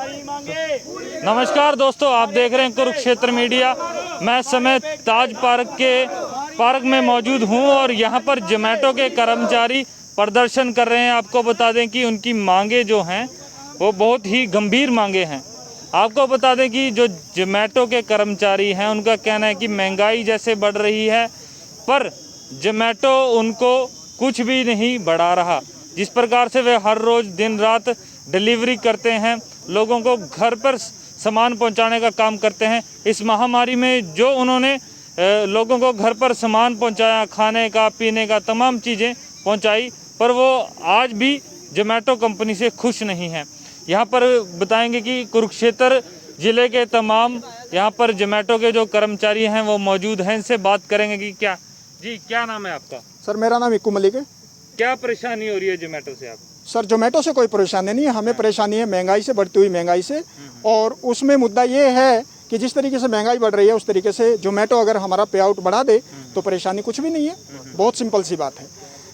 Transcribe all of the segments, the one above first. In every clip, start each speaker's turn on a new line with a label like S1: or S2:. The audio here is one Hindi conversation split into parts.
S1: नमस्कार दोस्तों, आप देख रहे हैं कुरुक्षेत्र मीडिया। मैं समय ताज पार्क में मौजूद हूं और यहां पर जोमेटो के कर्मचारी प्रदर्शन कर रहे हैं। आपको बता दें कि उनकी मांगे जो हैं वो बहुत ही गंभीर मांगे हैं। आपको बता दें कि जो जोमेटो के कर्मचारी हैं उनका कहना है कि महंगाई जैसे बढ़ रही है पर जोमेटो उनको कुछ भी नहीं बढ़ा रहा। जिस प्रकार से वे हर रोज़ दिन रात डिलीवरी करते हैं, लोगों को घर पर सामान पहुंचाने का काम करते हैं। इस महामारी में जो उन्होंने लोगों को घर पर सामान पहुंचाया, खाने का पीने का तमाम चीज़ें पहुंचाई, पर वो आज भी जोमेटो कंपनी से खुश नहीं हैं। यहाँ पर बताएंगे कि कुरुक्षेत्र ज़िले के तमाम यहाँ पर जोमेटो के जो कर्मचारी हैं वो मौजूद हैं। इनसे बात करेंगे कि क्या नाम है आपका?
S2: सर मेरा नाम इक्कू मलिक है।
S1: क्या परेशानी हो रही है जोमेटो से आप?
S2: सर जोमेटो से कोई परेशानी नहीं है, हमें परेशानी है महंगाई से, बढ़ती हुई महंगाई से। और उसमें मुद्दा ये है कि जिस तरीके से महंगाई बढ़ रही है उस तरीके से जोमेटो अगर हमारा पे आउट बढ़ा दे तो परेशानी कुछ भी नहीं है। बहुत सिंपल सी बात है।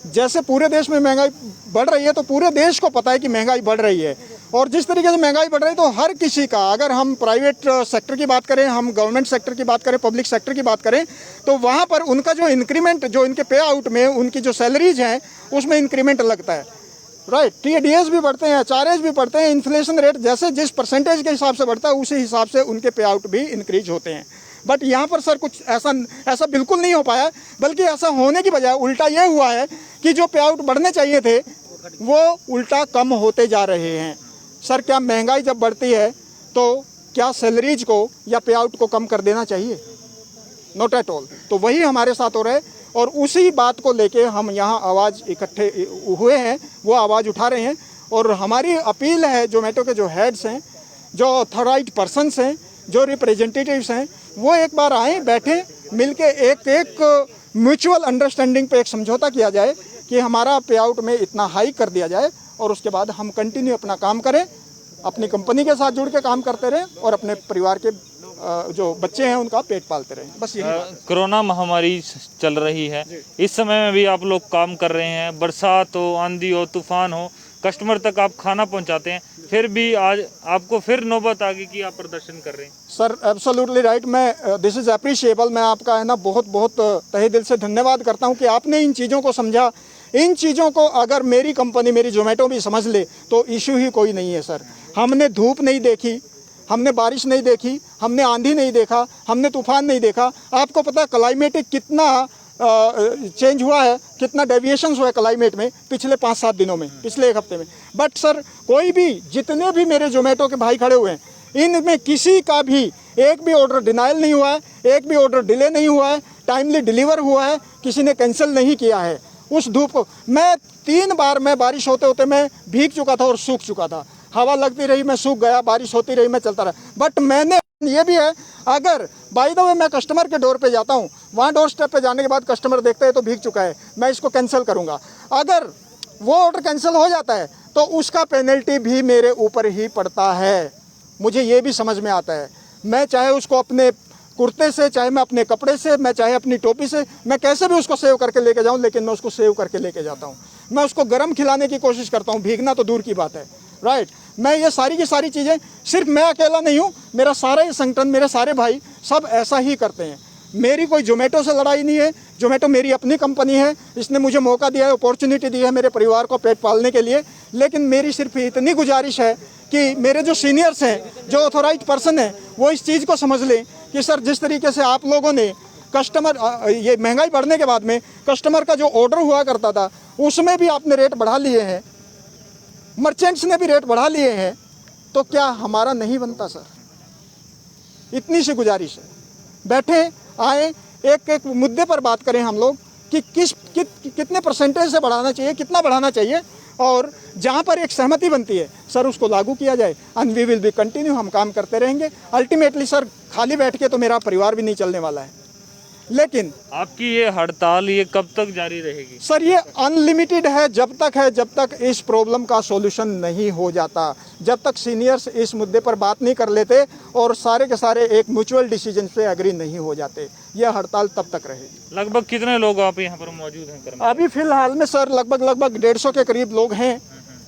S2: जैसे पूरे देश में महंगाई बढ़ रही है तो पूरे देश को पता है कि महंगाई बढ़ रही है, और जिस तरीके से महंगाई बढ़ रही है तो हर किसी का, अगर हम प्राइवेट सेक्टर की बात करें, हम गवर्नमेंट सेक्टर की बात करें, पब्लिक सेक्टर की बात करें, तो वहाँ पर उनका जो इंक्रीमेंट, जो इनके पे आउट में उनकी जो सैलरीज हैं उसमें इंक्रीमेंट लगता है। राइट, टीडीएस भी बढ़ते हैं, एचआरएस भी बढ़ते हैं, इन्फ्लेशन रेट जैसे जिस परसेंटेज के हिसाब से बढ़ता है उसी हिसाब से उनके पे आउट भी इंक्रीज होते हैं। बट यहाँ पर सर कुछ ऐसा बिल्कुल नहीं हो पाया, बल्कि ऐसा होने की बजाय उल्टा ये हुआ है कि जो पे आउट बढ़ने चाहिए थे वो उल्टा कम होते जा रहे हैं। सर क्या महंगाई जब बढ़ती है तो क्या सैलरीज को या पे आउट को कम कर देना चाहिए? Not at all. तो वही हमारे साथ हो रहा है और उसी बात को लेके हम यहाँ आवाज़ इकट्ठे हुए हैं, वो आवाज़ उठा रहे हैं। और हमारी अपील है जोमेटो के जो हेड्स हैं, जो ऑथराइज्ड पर्सनस हैं, जो रिप्रेजेंटेटिव्स हैं, वो एक बार आएँ, बैठें, मिलके एक म्यूचुअल अंडरस्टैंडिंग पे एक समझौता किया जाए कि हमारा पे आउट में इतना हाई कर दिया जाए और उसके बाद हम कंटिन्यू अपना काम करें, अपनी कंपनी के साथ जुड़ के काम करते रहें और अपने परिवार के जो बच्चे हैं उनका पेट पालते रहें। बस यही।
S1: कोरोना महामारी चल रही है, इस समय में भी आप लोग काम कर रहे हैं। बरसात हो, आंधी हो, तूफान हो, कस्टमर तक आप खाना पहुंचाते हैं, फिर भी आज आपको फिर नौबत आ गई कि आप प्रदर्शन कर रहे हैं।
S2: Sir absolutely right. मैं दिस इज़ अप्रिशिएबल। मैं आपका है ना बहुत तहे दिल से धन्यवाद करता हूं कि आपने इन चीज़ों को समझा। इन चीज़ों को अगर मेरी कंपनी, मेरी जोमेटो भी समझ ले तो इशू ही कोई नहीं है। सर हमने धूप नहीं देखी, हमने बारिश नहीं देखी, हमने आंधी नहीं देखा, हमने तूफान नहीं देखा। आपको पता है क्लाइमेटिक कितना चेंज हुआ है, कितना डेविएशंस हुआ है क्लाइमेट में पिछले 5-7 दिनों में, पिछले 1 हफ्ते में। बट सर कोई भी, जितने भी मेरे जोमेटो के भाई खड़े हुए हैं, इनमें किसी का भी एक भी ऑर्डर डिनाइल नहीं हुआ है, एक भी ऑर्डर डिले नहीं हुआ है, टाइमली डिलीवर हुआ है, किसी ने कैंसिल नहीं किया है। उस धूप को मैं 3 बार मैं बारिश होते होते मैं भीग चुका था और सूख चुका था। हवा लगती रही, मैं सूख गया, बारिश होती रही, मैं चलता रहा। बट मैंने ये भी है, अगर बाय द वे मैं कस्टमर के डोर पे जाता हूँ, वहाँ डोर स्टेप पे जाने के बाद कस्टमर देखता है तो भीग चुका है, मैं इसको कैंसिल करूँगा। अगर वो ऑर्डर कैंसिल हो जाता है तो उसका पेनल्टी भी मेरे ऊपर ही पड़ता है। मुझे ये भी समझ में आता है। मैं चाहे उसको अपने कुर्ते से, चाहे मैं अपने कपड़े से, मैं चाहे अपनी टोपी से, मैं कैसे भी उसको सेव करके लेके जाऊँ, लेकिन मैं उसको सेव करके लेके जाता हूँ। मैं उसको गर्म खिलाने की कोशिश करता हूँ, भीगना तो दूर की बात है। राइट, मैं ये सारी की सारी चीज़ें, सिर्फ मैं अकेला नहीं हूँ, मेरा सारा ये संगठन, मेरे सारे भाई सब ऐसा ही करते हैं। मेरी कोई जोमेटो से लड़ाई नहीं है। जोमेटो मेरी अपनी कंपनी है, इसने मुझे मौका दिया है, अपॉर्चुनिटी दी है मेरे परिवार को पेट पालने के लिए। लेकिन मेरी सिर्फ इतनी गुजारिश है कि मेरे जो सीनियर्स हैं, जो ऑथोराइज्ड पर्सन हैं, वो इस चीज़ को समझ लें कि सर जिस तरीके से आप लोगों ने कस्टमर, ये महंगाई बढ़ने के बाद में कस्टमर का जो ऑर्डर हुआ करता था उसमें भी आपने रेट बढ़ा लिए हैं, मर्चेंट्स ने भी रेट बढ़ा लिए हैं, तो क्या हमारा नहीं बनता? सर इतनी सी गुजारिश है, बैठे आए, एक मुद्दे पर बात करें हम लोग कि कितने परसेंटेज से बढ़ाना चाहिए, कितना बढ़ाना चाहिए, और जहाँ पर एक सहमति बनती है सर उसको लागू किया जाए। And we will be continue, हम काम करते रहेंगे। अल्टीमेटली सर खाली बैठ के तो मेरा परिवार भी नहीं चलने वाला है। लेकिन
S1: आपकी ये हड़ताल ये कब तक जारी रहेगी?
S2: सर ये अनलिमिटेड है, जब तक इस प्रॉब्लम का सॉल्यूशन नहीं हो जाता, जब तक सीनियर्स इस मुद्दे पर बात नहीं कर लेते और सारे के सारे एक म्यूचुअल डिसीजन पे एग्री नहीं हो जाते, ये हड़ताल तब तक रहेगी।
S1: लगभग कितने लोग आप यहाँ पर मौजूद हैं?
S2: अभी फिलहाल में सर लगभग 150 के करीब लोग हैं,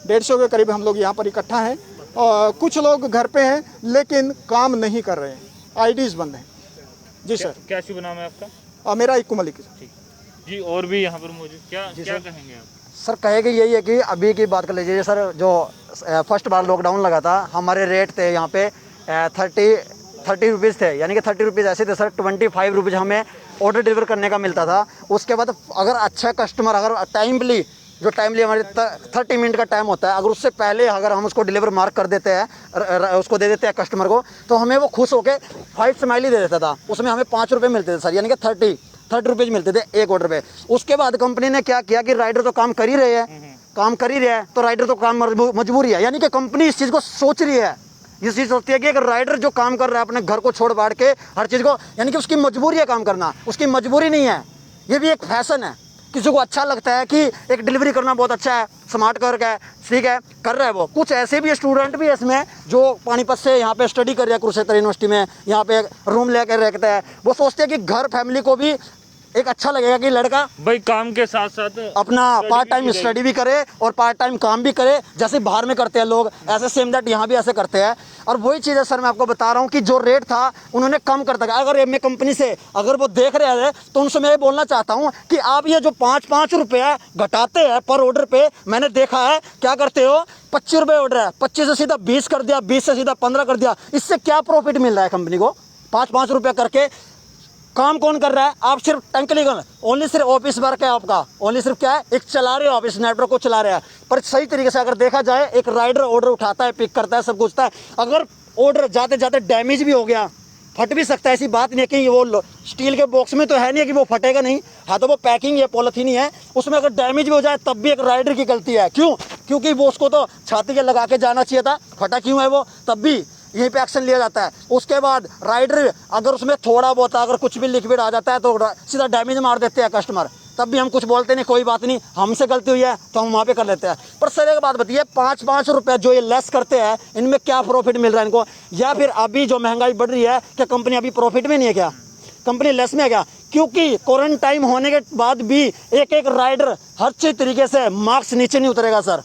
S2: 150 के करीब हम लोग यहाँ पर इकट्ठा हैं कुछ लोग घर पे हैं लेकिन काम नहीं कर रहे हैं, आईडीज़ बंद हैं। जी सर।
S1: क्या शुभ नाम है आपका?
S2: मेरा इक्कू मलिक।
S1: ठीक जी, और भी यहाँ पर मौजूद, क्या कहेंगे आप?
S3: सर कहेगी यही है कि अभी की बात कर लीजिए सर, जो फर्स्ट बार लॉकडाउन लगा था, हमारे रेट थे यहाँ पे 30 रुपीज़ थे, यानी कि 30 रुपीज़ ऐसे थे सर, 25 रुपीज़ हमें ऑर्डर डिलीवर करने का मिलता था। उसके बाद अगर अच्छा कस्टमर, अगर टाइमली हमारे 30 मिनट का टाइम होता है, अगर उससे पहले अगर हम उसको डिलीवर मार्क कर देते हैं, उसको दे देते हैं कस्टमर को, तो हमें वो खुश होकर 5 स्माइली दे देता था। उसमें हमें 5 रुपये मिलते थे सर, यानी कि 30 रुपीज़ मिलते थे एक ऑर्डर पे। उसके बाद कंपनी ने क्या किया कि राइडर तो काम कर ही रहे हैं, तो राइडर तो काम मजबूरी है, यानी कि कंपनी इस चीज़ को सोच रही है, ये चीज़ सोचती है कि अगर राइडर जो काम कर रहा है अपने घर को छोड़ बाढ़ के हर चीज़ को, यानी कि उसकी मजबूरी है काम करना, उसकी मजबूरी नहीं है, ये भी एक फैशन है। किसी को अच्छा लगता है कि एक डिलीवरी करना बहुत अच्छा है, स्मार्ट वर्क है, ठीक है, कर रहा है वो। कुछ ऐसे भी स्टूडेंट भी इसमें जो पानीपत से यहाँ पे स्टडी कर रहे हैं, कुरुक्षेत्र यूनिवर्सिटी में, यहाँ पे रूम लेकर रहते हैं, वो सोचते हैं कि घर फैमिली को भी एक अच्छा लगेगा कि लड़का
S1: भाई काम के साथ साथ
S3: अपना पार्ट टाइम स्टडी भी करे और पार्ट टाइम काम भी करे, जैसे बाहर में करते हैं लोग, ऐसे सेम दैट यहाँ भी ऐसे करते हैं। और वही चीज़ है सर, मैं आपको बता रहा हूँ कि जो रेट था उन्होंने कम कर दिया। अगर मैं कंपनी से अगर वो देख रहे हैं तो उनसे मैं ये बोलना चाहता हूँ कि आप ये जो 5-5 रुपये घटाते हैं पर ऑर्डर पे, मैंने देखा है क्या करते हो, 25 रुपये ऑर्डर है, 25 से सीधा 20 कर दिया, 20 से सीधा 15 कर दिया। इससे क्या प्रॉफिट मिल रहा है कंपनी को? 5-5 रुपये करके काम कौन कर रहा है? आप सिर्फ टेक्निकल, ओनली सिर्फ ऑफिस वर्क है आपका, ओनली सिर्फ क्या है, एक चला रहे हो ऑफिस नेटवर्क को चला रहे हैं। पर सही तरीके से अगर देखा जाए, एक राइडर ऑर्डर उठाता है, पिक करता है, सब कुछ है। अगर ऑर्डर जाते जाते डैमेज भी हो गया, फट भी सकता है, ऐसी बात नहीं है कि वो स्टील के बॉक्स में तो है नहीं कि वो फटेगा नहीं, हाँ तो वो पैकिंग है, पॉलिथीन ही है, उसमें अगर डैमेज भी हो जाए तब भी एक राइडर की गलती है। क्यों? क्योंकि वो उसको तो छाती के लगा के जाना चाहिए था, फटा क्यों है वो, तब भी यहीं पे एक्शन लिया जाता है। उसके बाद राइडर अगर उसमें थोड़ा बहुत अगर कुछ भी लिक्विड आ जाता है तो सीधा डैमेज मार देते हैं कस्टमर, तब भी हम कुछ बोलते नहीं, कोई बात नहीं, हमसे गलती हुई है तो हम वहाँ पे कर लेते हैं। पर सर एक बात बताइए, 5-5 रुपये जो ये लेस करते हैं, इनमें क्या प्रॉफिट मिल रहा है इनको? या फिर अभी जो महंगाई बढ़ रही है, क्या कंपनी अभी प्रॉफिट में नहीं है क्या? कंपनी लेस में है क्या? क्योंकि क्वारंटाइन होने के बाद भी एक राइडर हर चीज तरीके से मार्क्स नीचे नहीं उतरेगा सर,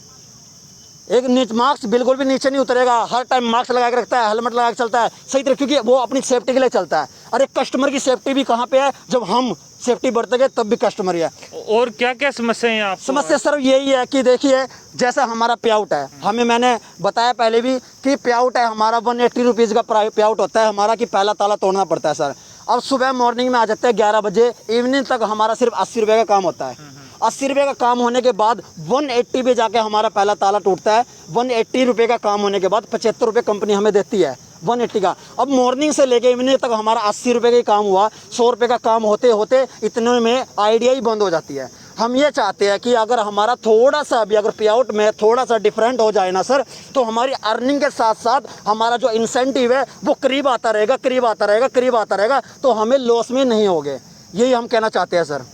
S3: एक मार्क्स बिल्कुल भी नीचे नहीं उतरेगा, हर टाइम मार्क्स लगा के रखता है, हेलमेट लगा के चलता है सही तरह, क्योंकि वो अपनी सेफ्टी के लिए चलता है। और एक कस्टमर की सेफ्टी भी कहाँ पे है? जब हम सेफ्टी बढ़ते गए तब भी कस्टमर ही है।
S1: और क्या क्या समस्या है आप?
S3: समस्या सर यही है कि देखिए, जैसा हमारा पे आउट है, हमें मैंने बताया पहले भी कि पे आउट है हमारा 180 रुपीज़ का पे आउट होता है हमारा, कि पहला ताला तोड़ना पड़ता है सर। अब सुबह मॉर्निंग में आ जाते हैं 11 बजे, इवनिंग तक हमारा सिर्फ 80 रुपये का काम होता है। 80 रुपये का काम होने के बाद 180 पे जाके हमारा पहला ताला टूटता है। 180 रुपये का काम होने के बाद 75 रुपये कंपनी हमें देती है 180 का। अब मॉर्निंग से लेके इवनिंग तक हमारा 80 रुपये का ही काम हुआ। 100 रुपये का काम होते होते इतने में आइडिया ही बंद हो जाती है। हम ये चाहते हैं कि अगर हमारा थोड़ा सा भी अगर पे आउट में थोड़ा सा डिफरेंट हो जाए ना सर, तो हमारी अर्निंग के साथ साथ हमारा जो इंसेंटिव है वो करीब आता रहेगा, करीब आता रहेगा, करीब आता रहेगा, तो हमें लॉस में नहीं होगे। यही हम कहना चाहते हैं सर।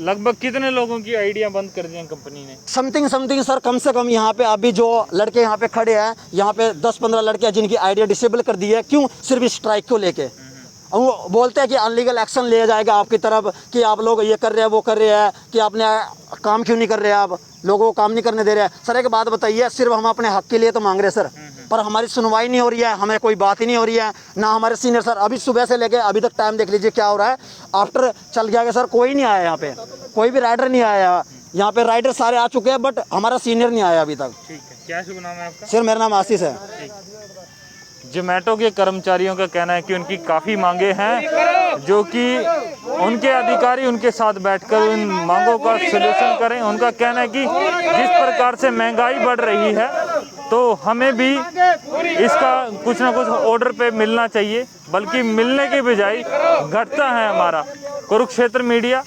S1: लगभग कितने लोगों की आइडिया बंद कर दी कंपनी ने?
S3: समथिंग सर, कम से कम यहाँ पे अभी जो लड़के यहाँ पे खड़े हैं, यहाँ पे 10-15 लड़के हैं जिनकी आइडिया डिसेबल कर दी है। क्यों? सिर्फ स्ट्राइक को लेके। वो बोलते हैं कि अनलीगल एक्शन लिया जाएगा आपकी तरफ, कि आप लोग ये कर रहे हैं, वो कर रहे हैं, कि आपने काम क्यों नहीं कर रहे हैं, आप लोगों को काम नहीं करने दे रहे हैं। सर एक बात बताइए, सिर्फ हम अपने हक के लिए तो मांग रहे हैं सर, पर हमारी सुनवाई नहीं हो रही है, हमें कोई बात ही नहीं हो रही है ना। हमारे सीनियर सर अभी सुबह से लेके अभी तक टाइम देख लीजिए क्या हो रहा है। आफ्टर चल गया कि सर कोई नहीं आया यहाँ पे, कोई भी राइडर नहीं आया यहाँ पे। राइडर सारे आ चुके हैं बट हमारा सीनियर नहीं आया अभी तक।
S1: ठीक है, क्या शुभ नाम है आपका?
S3: सर मेरा नाम आशीष है।
S1: जोमेटो के कर्मचारियों का कहना है कि उनकी काफ़ी मांगे हैं, जो कि उनके अधिकारी उनके साथ बैठकर उन मांगों का सलूशन करें। उनका कहना है कि जिस प्रकार से महंगाई बढ़ रही है तो हमें भी इसका कुछ ना कुछ ऑर्डर पे मिलना चाहिए, बल्कि मिलने के बजाय घटता है हमारा। कुरुक्षेत्र मीडिया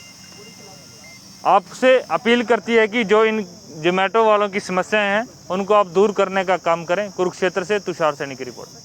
S1: आपसे अपील करती है कि जो इन जोमेटो वालों की समस्याएं हैं उनको आप दूर करने का काम करें। कुरुक्षेत्र से तुषार सैनी की रिपोर्ट।